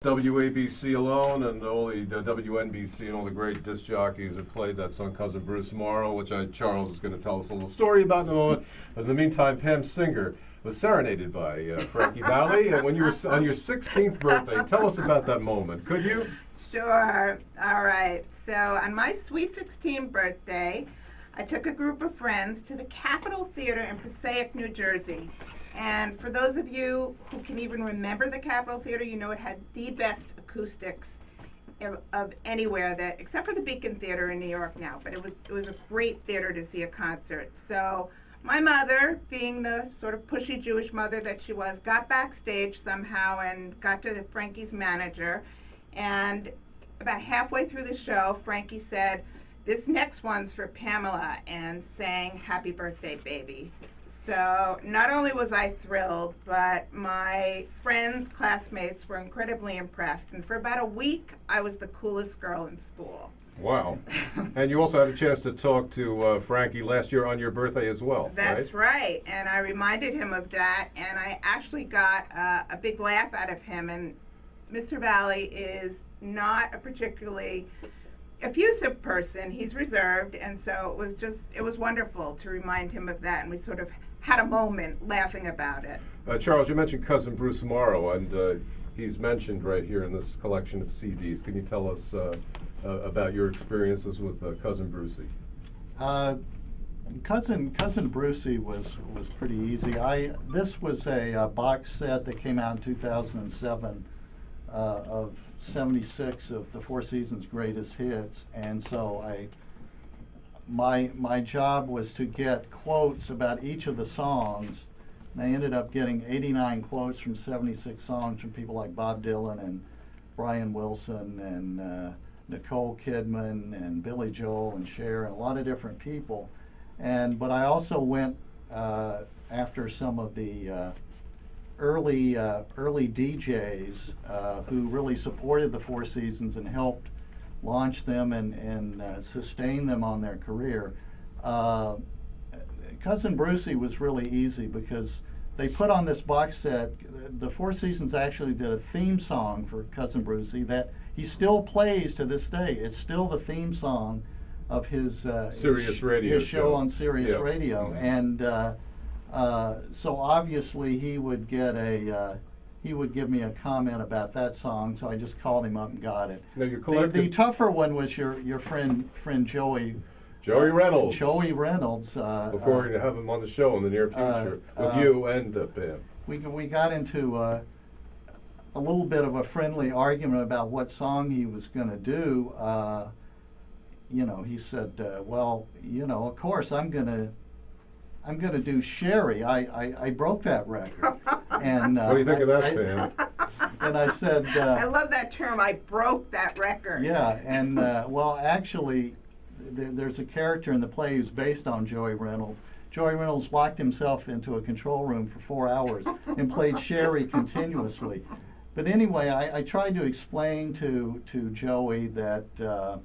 WABC alone and all the WNBC and all the great disc jockeys that played that song Cousin Bruce tomorrow, which Charles is going to tell us a little story about in a moment. But in the meantime, Pam Singer was serenaded by Frankie Valli, and when you were on your 16th birthday, tell us about that moment, could you? Sure. All right. So on my sweet 16th birthday, I took a group of friends to the Capitol Theater in Passaic, New Jersey. And for those of you who can even remember the Capitol Theater, you know it had the best acoustics of anywhere, that except for the Beacon Theater in New York now. But it was a great theater to see a concert. So my mother, being the sort of pushy Jewish mother that she was, got backstage somehow and got to Frankie's manager. And about halfway through the show, Frankie said, "This next one's for Pamela," and sang "Happy Birthday, Baby." So not only was I thrilled, but my friends, classmates were incredibly impressed. And for about a week, I was the coolest girl in school. Wow. And you also had a chance to talk to Frankie last year on your birthday as well, That's right. And I reminded him of that, and I actually got a big laugh out of him. And Mr. Valli is not a particularly effusive person. He's reserved, and so it was wonderful to remind him of that, and we sort of had a moment laughing about it. Charles, you mentioned Cousin Bruce tomorrow, and he's mentioned right here in this collection of CDs. Can you tell us about your experiences with Cousin Brucey? Cousin Brucey was pretty easy. This was a box set that came out in 2007 of 76 of the Four Seasons Greatest Hits, and so my job was to get quotes about each of the songs, and I ended up getting 89 quotes from 76 songs from people like Bob Dylan and Brian Wilson and Nicole Kidman and Billy Joel and Cher and a lot of different people. But I also went after some of the early DJs who really supported the Four Seasons and helped launch them and sustain them on their career. Cousin Brucey was really easy because they put on this box set. The Four Seasons actually did a theme song for Cousin Brucey that he still plays to this day. It's still the theme song of his Sirius Radio his show on Sirius Yeah. Radio, and so obviously he would give me a comment about that song, so I just called him up and got it. Now, The tougher one was your friend Joey Reynolds. Joey Reynolds. Before we're going to have him on the show in the near future with you and Pam. We got into a little bit of a friendly argument about what song he was going to do. He said, "Well, of course I'm gonna do Sherry. I broke that record." And what do you think of that, Pam? And I said, I love that term. I broke that record. Yeah, and well, actually, there's a character in the play who's based on Joey Reynolds. Joey Reynolds locked himself into a control room for 4 hours and played Sherry continuously. But anyway, I tried to explain to Joey that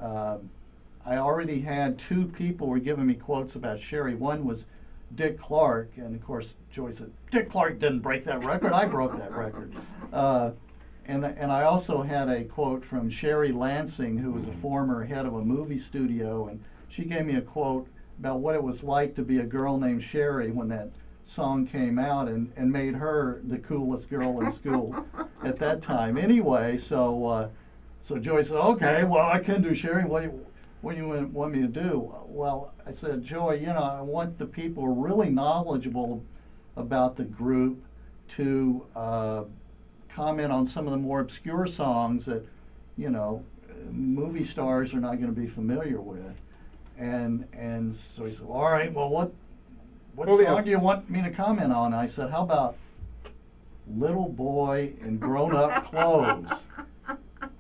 I already had two people were giving me quotes about Sherry. One was Dick Clark, and of course Joey said, "Dick Clark didn't break that record, I broke that record." And I also had a quote from Sherry Lansing, who was a former head of a movie studio, and she gave me a quote about what it was like to be a girl named Sherry when that song came out, and made her the coolest girl in school at that time. Anyway, so Joey said, "Okay, well, I can do Sherry. What do you want me to do?" Well, I said, "Joey, I want the people really knowledgeable about the group to comment on some of the more obscure songs that, movie stars are not going to be familiar with." And so he said, "All right, well, what song do you want me to comment on?" I said, "How about Little Boy in Grown-Up Clothes?"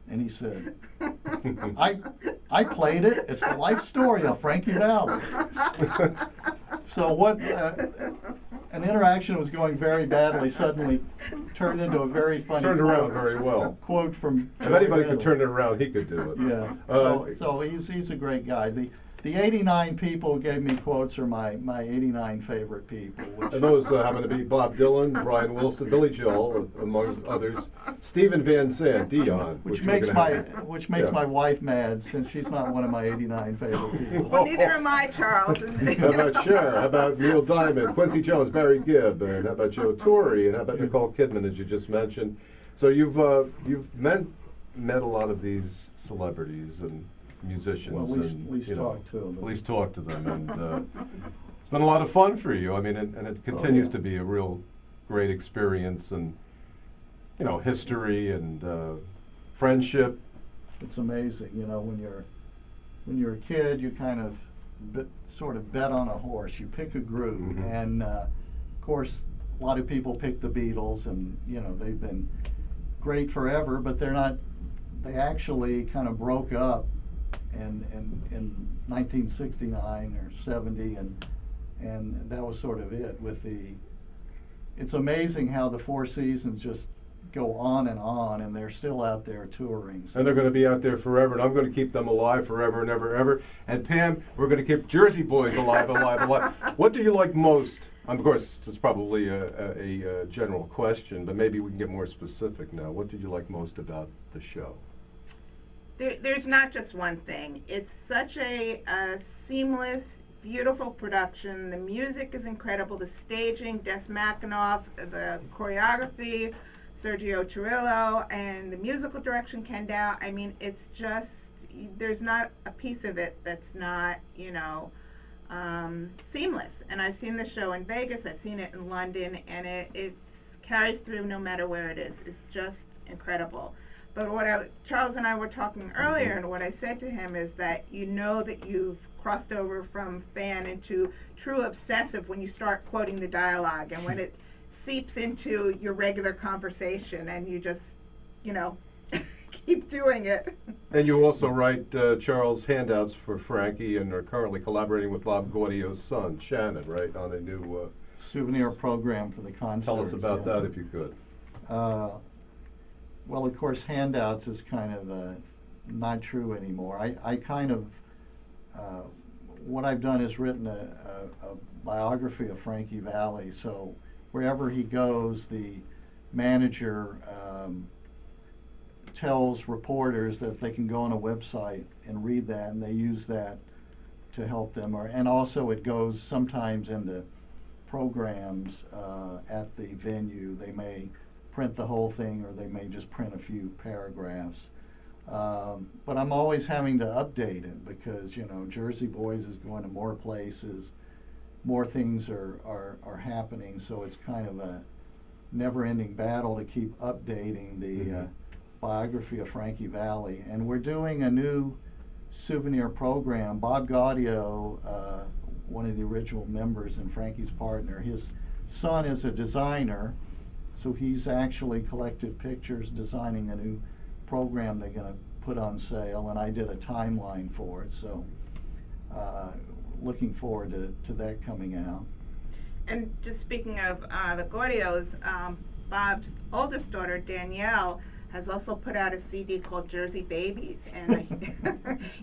And he said, I played it. It's the life story of Frankie Valli." So what an interaction was going very badly suddenly turned into a very funny around very well. Quote from If anybody could turn it around, he could do it. Yeah. So he's a great guy. The 89 people who gave me quotes are my 89 favorite people. Which, And those happen to be Bob Dylan, Brian Wilson, Billy Joel, among others. Stephen Van Zandt, Dion. which we're makes gonna my have. which makes Yeah. my wife mad, since she's not one of my 89 favorite people. Well, neither am I, Charles. How about Cher? How about Neil Diamond, Quincy Jones, Barry Gibb, and how about Joe Torre, and how about Nicole Kidman, as you just mentioned? So you've met a lot of these celebrities and musicians, Well, and at least you know, talk to them. at least talk to them, and it's been a lot of fun for you. I mean, and it continues yeah. to be a real great experience, and you know, history and friendship. It's amazing, you know, when you're a kid, you kind of sort of bet on a horse. You pick a group, Mhm. and of course, a lot of people pick the Beatles, and you know they've been great forever, but they're not. They actually kind of broke up in 1969 or 70, and that was sort of it. It's amazing how the Four Seasons just go on, and they're still out there touring. So And they're going to be out there forever, and I'm going to keep them alive forever and ever, ever. And Pam, we're going to keep Jersey Boys alive, alive, alive. What do you like most? Of course, it's probably a general question, but maybe we can get more specific now. What do you like most about the show? There's not just one thing. It's such a seamless, beautiful production. The music is incredible. The staging, Des Mackinoff, the choreography, Sergio Chirillo, and the musical direction, Ken Dow. I mean, it's just, there's not a piece of it that's not, you know, seamless. And I've seen the show in Vegas, I've seen it in London, and it carries through no matter where it is. It's just incredible. But Charles and I were talking earlier, and what I said to him is that you know that you've crossed over from fan into true obsessive when you start quoting the dialogue, and when it seeps into your regular conversation, and you just, you know, keep doing it. And you also write, Charles, handouts for Frankie, and are currently collaborating with Bob Gaudio's son, Shannon, right, on a new... souvenir program for the concert. Tell us about that, if you could. Well, of course, handouts is kind of not true anymore. I kind of, what I've done is written a biography of Frankie Valli. So wherever he goes, the manager tells reporters that they can go on a website and read that, and they use that to help them. And also it goes sometimes into programs at the venue. They may print the whole thing, or they may just print a few paragraphs. But I'm always having to update it because, you know, Jersey Boys is going to more places, more things are happening, so it's kind of a never-ending battle to keep updating the biography of Frankie Valli. And we're doing a new souvenir program. Bob Gaudio, one of the original members and Frankie's partner, his son is a designer, so he's actually collected pictures, designing a new program they're going to put on sale, and I did a timeline for it, so looking forward to that coming out. And just speaking of the Gaudios, Bob's oldest daughter, Danielle, has also put out a CD called Jersey Babies, and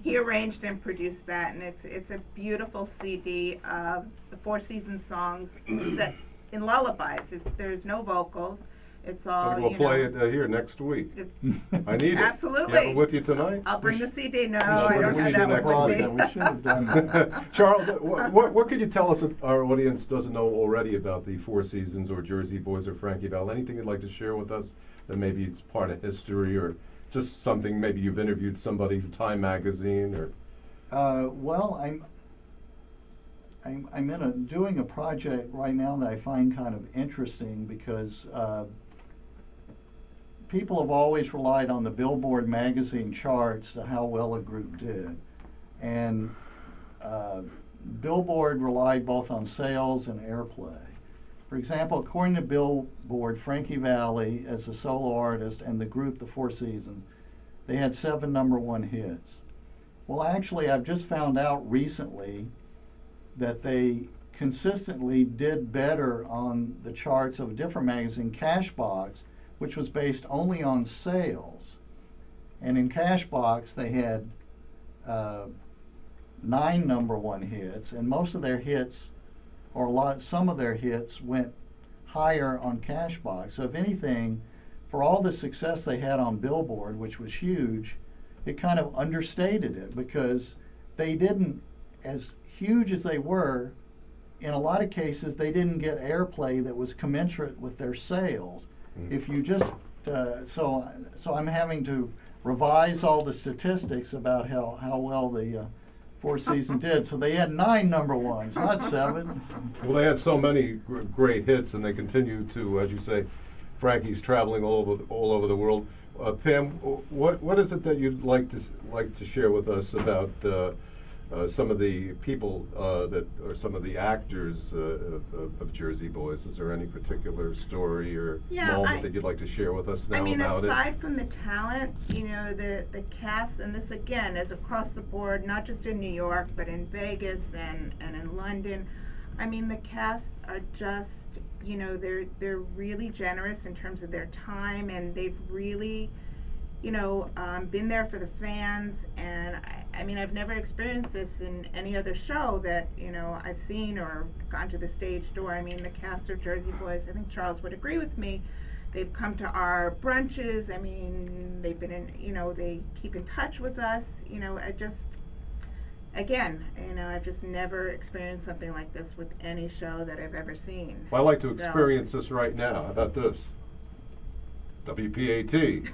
he arranged and produced that, and it's a beautiful CD of the Four Seasons songs set in lullabies. There's no vocals. It's all, I think we'll play it here next week. I need it. Absolutely. You have it with you tonight? I'll bring the CD. No, should I bring don't the have CD that next one week. with me. We should have done that. Charles, what could you tell us if our audience doesn't know already about the Four Seasons or Jersey Boys or Frankie Valli? Anything you'd like to share with us that maybe it's part of history, or just something, maybe you've interviewed somebody from Time Magazine, or... Well, I'm doing a project right now that I find kind of interesting because people have always relied on the Billboard magazine charts to how well a group did. And Billboard relied both on sales and airplay. For example, according to Billboard, Frankie Valli, as a solo artist, and the group, the Four Seasons, they had 7 #1 hits. Well, actually, I've just found out recently that they consistently did better on the charts of a different magazine, Cashbox, which was based only on sales. And in Cashbox, they had 9 #1 hits, and most of their hits, or some of their hits went higher on Cashbox. So if anything, for all the success they had on Billboard, which was huge, it kind of understated it, because they didn't, as huge as they were, in a lot of cases they didn't get airplay that was commensurate with their sales. If you just so I'm having to revise all the statistics about how well the Four Seasons did. So they had 9 #1s, not 7. Well, they had so many great hits, and they continue to, as you say, Frankie's traveling all over the world. Pam, what is it that you'd like to share with us about some of the people that, or some of the actors of Jersey Boys? Is there any particular story or moment that you'd like to share with us now about it? Aside from the talent, the cast, and this again is across the board, not just in New York, but in Vegas and in London. I mean, the casts are just, they're really generous in terms of their time, and they've really, been there for the fans. And I mean, I've never experienced this in any other show that, I've seen or gone to the stage door. I mean, the cast of Jersey Boys, I think Charles would agree with me. They've come to our brunches. I mean, they've been in, they keep in touch with us. I've just never experienced something like this with any show that I've ever seen. Well, I'd like to experience this right now. How about this? WPAT.